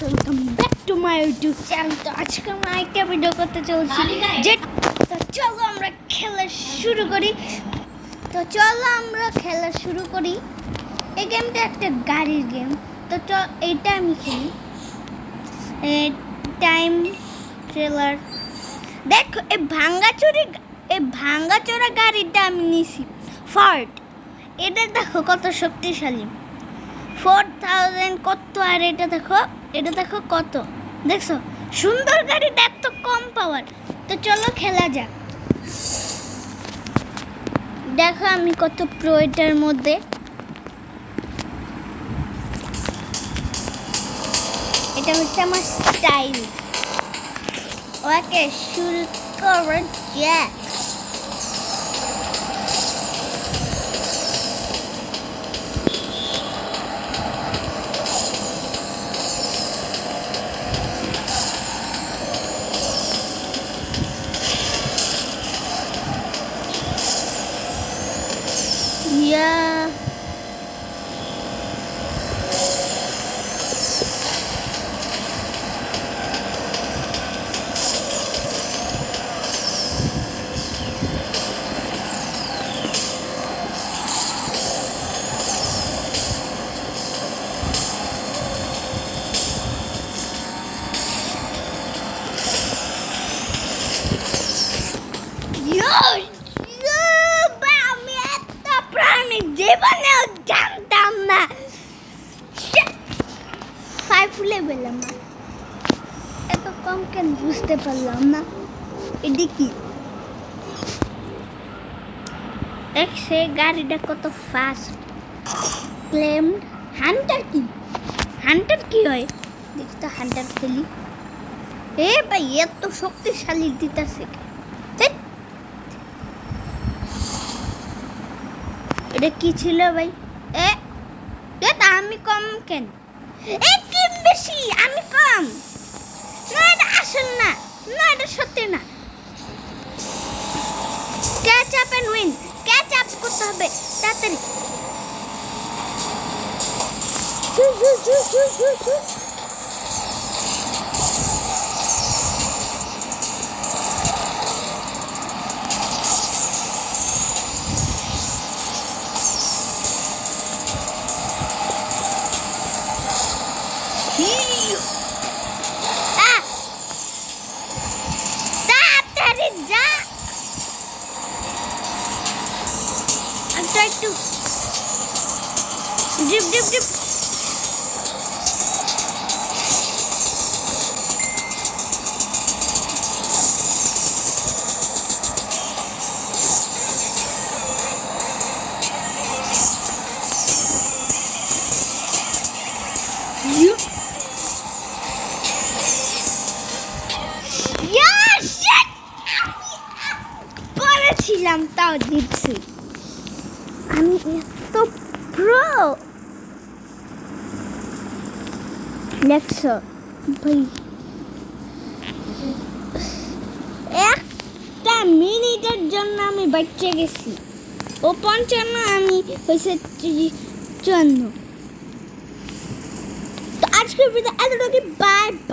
Welcome back to my YouTube channel. তো আজকে আমরা একটা ভিডিও করতে চলছি যে তো চলো আমরা খেলা শুরু করি। এই গেমটা একটা গাড়ির গেম। তো এইটা আমি খেলি টাইম ট্রেলার। দেখো এই ভাঙ্গাচোরা গাড়িটা আমি নিছি ফোর্ড। এটা দেখো কত শক্তিশালী, 4000 কত। আর এটা দেখো কত, দেখছো সুন্দর গাড়িটা এত কম পাওয়ার। তো চলো খেলা যাক। দেখো আমি কত প্রো এটার মধ্যে। এটা হচ্ছে আমার স্টাইল। ওকে শুরু করা যাক। Yeah. জীবনেও জানতাম না 5 লেভেল আমার এত কম কেন বুঝতে পারলাম না। এটি কি সে গাড়িটা কত ফাস্ট। ক্লেম হান্টার কি হয় দেখি তো। হান্টার খেলি। এ ভাই এত শক্তিশালী দিতেছে। এটা কি ছিল ভাই? আমি কম কেন? কি বেশি আমি কম? না এটা আসল না, এটা সত্যি না। Catch up and win. Catch up করতে হবে তাড়াতাড়ি। একটু জিপ ছিলাম তাও জিতছি আমি। এত প্রো লেখছো ভাই। একটা মিনিটের জন্য আমি বাচ্চা গেছি। ও 55, আমি হয়েছে 54। তো আজকের ভিডিও এতটুকু। বাই।